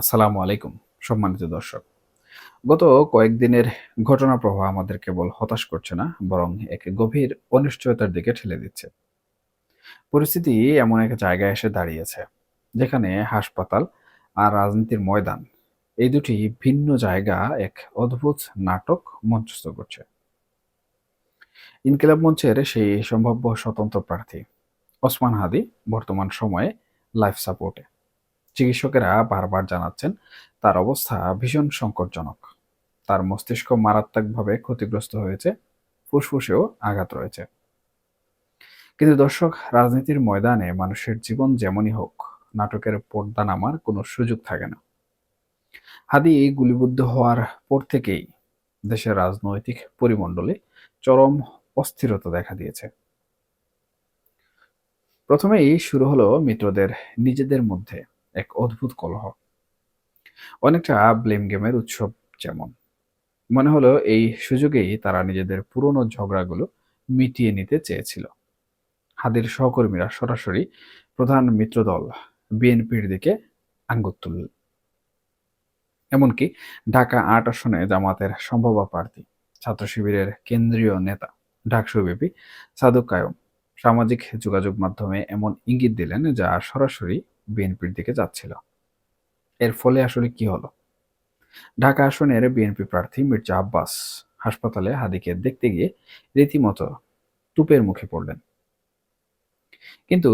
আসসালামু আলাইকুম সম্মানিত দর্শক। গত কয়েকদিনের ঘটনা প্রবাহ আমাদের কেবল হতাশ করছে না, বরং এক গভীর অনিশ্চয়তার দিকে ঠেলে দিচ্ছে। পরিস্থিতি এমন এক জায়গায় এসে দাঁড়িয়েছে যেখানে হাসপাতাল আর রাজনীতির ময়দান, এই দুটি ভিন্ন জায়গা এক অদ্ভুত নাটক মঞ্চস্থ করছে। ইনকিলাব মঞ্চের সেই সম্ভাব্য স্বতন্ত্র প্রার্থী ওসমান হাদি বর্তমান সময়ে লাইফ সাপোর্টে। চিকিৎসকেরা বারবার জানাচ্ছেন তার অবস্থা ভীষণ সংকটজনক। তার মস্তিষ্ক মারাত্মকভাবে ক্ষতিগ্রস্ত হয়েছে, ফুসফুসেও আঘাত রয়েছে। কিন্তু দর্শক, রাজনীতির ময়দানে মানুষের জীবন যেমনই হোক, নাটকের পর্দা নামার কোনো সুযোগ থাকে না। হাদি গুলিবিদ্ধ হওয়ার পর থেকেই দেশের রাজনৈতিক পরিমণ্ডলে চরম অস্থিরতা দেখা দিয়েছে। প্রথমেই শুরু হলো মিত্রদের নিজেদের মধ্যে এক অদ্ভুত কলহ, অনেকটা ব্লেম গেমের উৎসব। যেমন মনে হলো এই সুযোগেই তারা নিজেদের পুরনো ঝগড়াগুলো মিটিয়ে নিতে চেয়েছিল। হাদির সহকর্মীরা সরাসরি প্রধান মিত্রদল বিএনপির দিকে আঙ্গুল তুলল। এমনকি ঢাকা ৮ আসনে জামাতের সম্ভাব্য প্রার্থী, ছাত্র শিবিরের কেন্দ্রীয় নেতা, ডাকসু বিপি সাদুক কায়ুম সামাজিক যোগাযোগ মাধ্যমে এমন ইঙ্গিত দিলেন যা সরাসরি বিএনপির দিকে যাচ্ছিল। এর ফলে আসলে কি হলো? ঢাকা আসনের বিএনপি প্রার্থী মির্জা আব্বাস হাসপাতালে হাদিকে দেখতে গিয়ে রীতিমতো তুপের মুখে পড়লেন। কিন্তু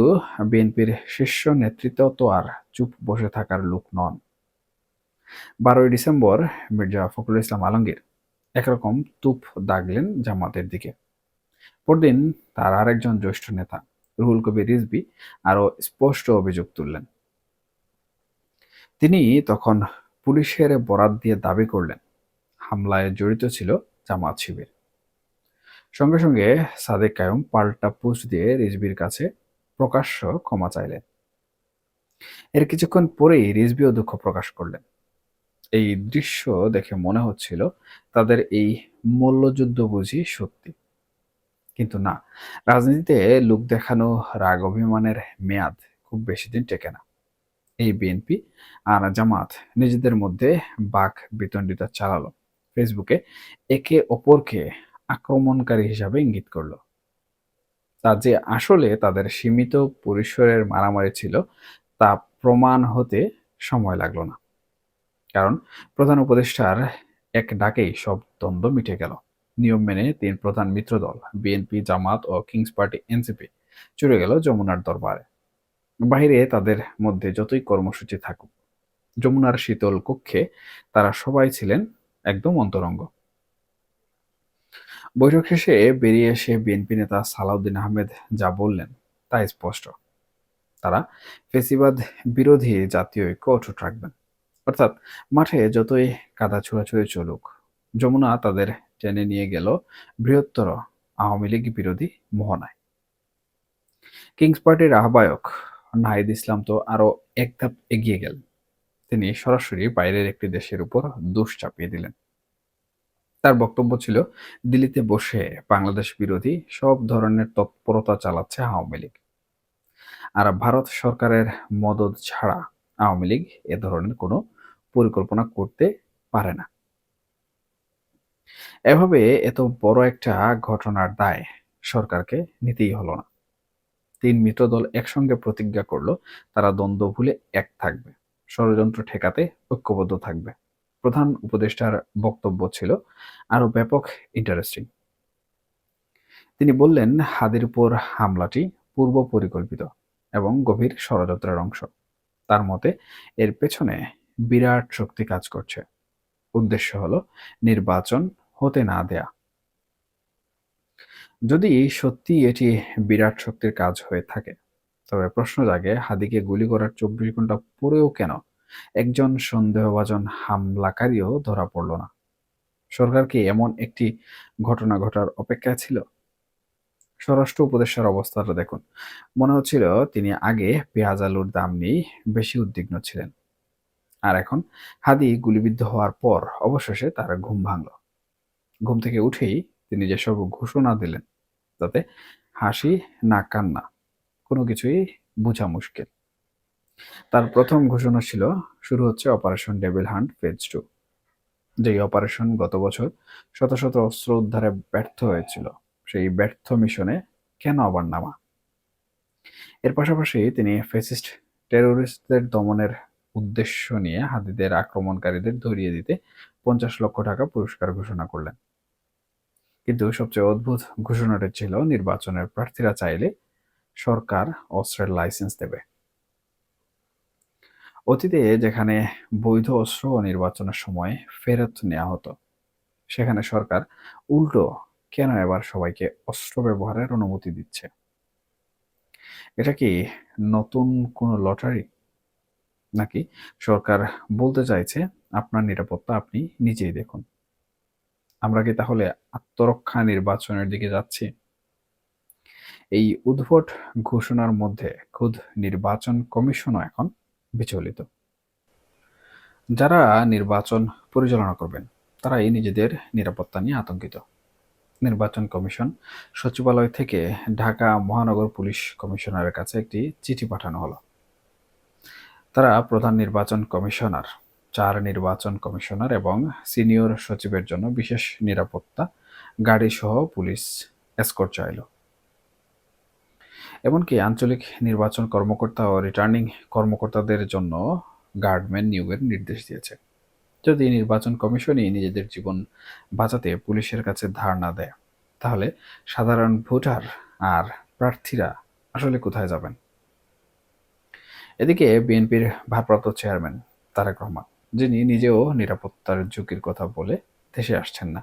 বিএনপির শীর্ষ নেতৃত্ব তো আর চুপ বসে থাকার লোক নন। ১২ই ডিসেম্বর মির্জা ফখরুল ইসলাম আলমগীর একরকম তুপ দাগলেন জামাতের দিকে। পরদিন তার আরেকজন জ্যেষ্ঠ নেতা রুহুল কবির রিজভী আরও স্পষ্ট অভিযোগ তুললেন। তিনি তখন পুলিশের বরাত দিয়ে দাবি করলেন হামলায় জড়িত ছিল জামাত শিবির। সঙ্গে সঙ্গে সাদেক কায়ুম পাল্টা পোস্ট দিয়ে রিজভীর কাছে প্রকাশ্য ক্ষমা চাইলেন। এর কিছুক্ষণ পরেই রিজভীও দুঃখ প্রকাশ করলেন। এই দৃশ্য দেখে মনে হচ্ছিল তাদের এই মল্লযুদ্ধ বুঝি সত্যি। কিন্তু না, রাজনীতিতে লোক দেখানো রাগ অভিমানের মেয়াদ খুব বেশি দিন টেকে না। এই বিএনপি আর জামাত নিজেদের মধ্যে বাক বিতণ্ডিতা চালালো, ফেসবুকে একে অপরকে আক্রমণকারী হিসাবে ইঙ্গিত করলো। তা যে আসলে তাদের সীমিত পরিসরের মারামারি ছিল তা প্রমাণ হতে সময় লাগলো না। কারণ প্রধান উপদেষ্টার এক ডাকেই সব দ্বন্দ্ব মিটে গেল। নিয়ম মেনে ৩ প্রধান মিত্রদল বিএনপি, জামাত ও কিংস পার্টি এনসিপি চলে গেল যমুনার দরবারে। বাহিরে তাদের মধ্যে যতই কর্মসূচি থাকুক, যমুনার শীতল কক্ষে তারা সবাই ছিলেন একদম অন্তরঙ্গ। বৈঠক শেষে বেরিয়ে এসে বিএনপি নেতা সালাউদ্দিন আহমেদ যা বললেন তা স্পষ্ট। তারা ফেসিবাদ বিরোধী জাতীয় ঐক্য অটুট রাখবেন। অর্থাৎ মাঠে যতই কাদা ছোড়াছুড়ি চলুক, যমুনা তাদের টেনে নিয়ে গেল বৃহত্তর আওয়ামী লীগ বিরোধী মোহনায়। কিংস পার্টির আহ্বায়ক নাহিদ ইসলাম তো আরো এক ধাপ এগিয়ে গেলেন। তিনি সরাসরি বাইরের একটি দেশের উপর দোষ চাপিয়ে দিলেন। তার বক্তব্য ছিল দিল্লিতে বসে বাংলাদেশ বিরোধী সব ধরনের তৎপরতা চালাচ্ছে আওয়ামী লীগ, আর ভারত সরকারের মদদ ছাড়া আওয়ামী লীগ এ ধরনের কোনো পরিকল্পনা করতে পারে না। এভাবে এত বড় একটা ঘটনার দায় সরকারকে নিতেই হলো না। ৩ মিত্রদল একসঙ্গে প্রতিজ্ঞা করলো তারা দ্বন্দ্ব ভুলে এক থাকবে, ষড়যন্ত্র ঠেকাতে ঐক্যবদ্ধ থাকবে। প্রধান উপদেষ্টার বক্তব্য ছিল আরো ব্যাপক ইন্টারেস্টিং। তিনি বললেন হাদির উপর হামলাটি পূর্ব পরিকল্পিত এবং গভীর ষড়যন্ত্রের অংশ। তার মতে এর পেছনে বিরাট শক্তি কাজ করছে। উদ্দেশ্য হলো নির্বাচন হতে না দেয়া। যদি সত্যি এটি বিরাট শক্তির কাজ হয়ে থাকে, তবে প্রশ্ন জাগে হাদিকে গুলি করার ২৪ ঘন্টা পরেও কেন একজন সন্দেহভাজন হামলাকারীও ধরা পড়ল না? সরকার কি এমন একটি ঘটনা ঘটার অপেক্ষায় ছিল? স্বরাষ্ট্র উপদেষ্টার অবস্থাটা দেখুন। মনে হচ্ছিল তিনি আগে পেঁয়াজ আলুর দাম নিয়েই বেশি উদ্বিগ্ন ছিলেন। আর এখন হাদি গুলিবিদ্ধ হওয়ার পর অবশেষে তার ঘুম ভাঙল। ঘুম থেকে উঠেই তিনি যেসব ঘোষণা দিলেন তাতে হাসি না কান্না কোনো কিছুই বোঝা মুশকিল। তার প্রথম ঘোষণা ছিল শুরু হচ্ছে অপারেশন ডেভিল হান্ট ফেজ 2, যেই অপারেশন গত বছর শত শত অস্ত্র উদ্ধারে ব্যর্থ হয়েছিল। সেই ব্যর্থ মিশনে কেন আবার নামা? এর পাশাপাশি তিনি ফ্যাসিস্ট টেরোরিস্টদের দমনের উদ্দেশ্য নিয়ে হাদিদের আক্রমণকারীদের ধরিয়ে দিতে 50 লক্ষ টাকা পুরস্কার ঘোষণা করলেন। কিন্তু সবচেয়ে অদ্ভুত ঘোষণাটি ছিল নির্বাচনের প্রার্থীরা চাইলে সরকার অস্ত্রের লাইসেন্স দেবে। অতীতে যেখানে বৈধ অস্ত্র ও নির্বাচনের সময় ফেরত নেওয়া হতো, সেখানে সরকার উল্টো কেন এবার সবাইকে অস্ত্র ব্যবহারের অনুমতি দিচ্ছে? এটা কি নতুন কোনো লটারি, নাকি সরকার বলতে চাইছে আপনার নিরাপত্তা আপনি নিজেই দেখুন? আমরা কি তাহলে আত্মরক্ষা নির্বাচনের দিকে যাচ্ছি? এই উদ্ভট ঘোষণার মধ্যে খোদ নির্বাচন কমিশনও এখন বিচলিত। যারা নির্বাচন পরিচালনা করবেন তারাই নিজেদের নিরাপত্তা নিয়ে আতঙ্কিত। নির্বাচন কমিশন সচিবালয় থেকে ঢাকা মহানগর পুলিশ কমিশনারের কাছে একটি চিঠি পাঠানো হলো। তারা প্রধান নির্বাচন কমিশনার, 4 নির্বাচন কমিশনার এবং সিনিয়র সচিবের জন্য বিশেষ নিরাপত্তা গাড়ি সহ পুলিশ এসকর্ট চাইল। এমনকি আঞ্চলিক নির্বাচন কর্মকর্তা ও রিটার্নিং কর্মকর্তাদের জন্য গার্ডম্যান নিয়োগের নির্দেশ দিয়েছে। যদি নির্বাচন কমিশনই নিজেদের জীবন বাঁচাতে পুলিশের কাছে ধার না দেয়, তাহলে সাধারণ ভোটার আর প্রার্থীরা আসলে কোথায় যাবেন? এদিকে বিএনপির ভারপ্রাপ্ত চেয়ারম্যান তারেক রহমান, যিনি নিজেও নিরাপত্তার ঝুঁকির কথা বলে দেশে আসছেন না,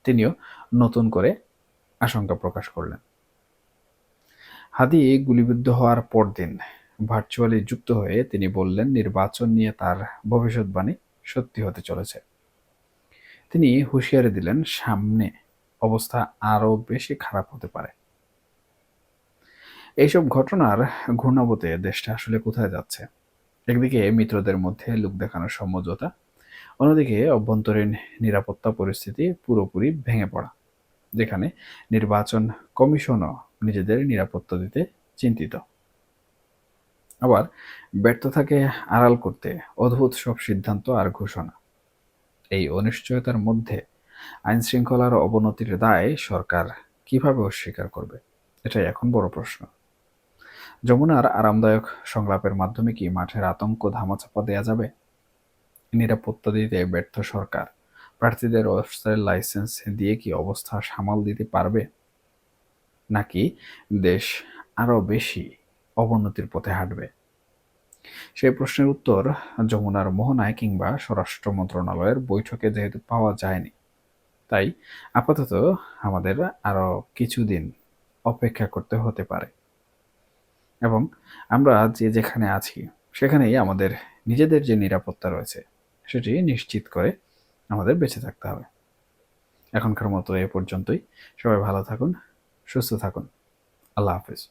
তিনিও নতুন করে আশঙ্কা প্রকাশ করলেন। হাদি গুলিবিদ্ধ হওয়ার পরদিন ভার্চুয়ালি যুক্ত হয়ে তিনি বললেন, নির্বাচন নিয়ে তার ভবিষ্যৎবাণী সত্যি হতে চলেছে। তিনি হুঁশিয়ারি দিলেন, সামনে অবস্থা আরও বেশি খারাপ হতে পারে। এইসব ঘটনার ঘূর্ণাবতে দেশটা আসলে কোথায় যাচ্ছে? একদিকে মিত্রদের মধ্যে লোক দেখানোর সমঝোতা, অন্যদিকে অভ্যন্তরীণ নিরাপত্তা পরিস্থিতি পুরোপুরি ভেঙে পড়া, যেখানে নির্বাচন কমিশনও নিজেদের নিরাপত্তা দিতে চিন্তিত। আবার ব্যর্থতাকে আড়াল করতে অদ্ভুত সব সিদ্ধান্ত আর ঘোষণা। এই অনিশ্চয়তার মধ্যে আইনশৃঙ্খলার অবনতির দায় সরকার কিভাবে অস্বীকার করবে, এটাই এখন বড় প্রশ্ন। যমুনার আরামদায়ক সংলাপের মাধ্যমে কি মাঠের আতঙ্ক ধামাচাপা দেয়া যাবে? নিরাপত্তা দিতে ব্যর্থ সরকার প্রার্থীদের অস্ত্রের লাইসেন্স দিয়ে কি অবস্থা সামাল দিতে পারবে, নাকি দেশ আরও বেশি অবনতির পথে হাঁটবে? সেই প্রশ্নের উত্তর যমুনার মোহনায় কিংবা স্বরাষ্ট্র মন্ত্রণালয়ের বৈঠকে যেহেতু পাওয়া যায়নি, তাই আপাতত আমাদের আরও কিছুদিন অপেক্ষা করতে হতে পারে এবং আমরা যে যেখানে আছি সেখানেই আমাদের নিজেদের যে নিরাপত্তা রয়েছে সেটি নিশ্চিত করে আমাদের বেঁচে থাকতে হবে। এখনকার মতো এ পর্যন্তই। সবাই ভালো থাকুন, সুস্থ থাকুন। আল্লাহ হাফেজ।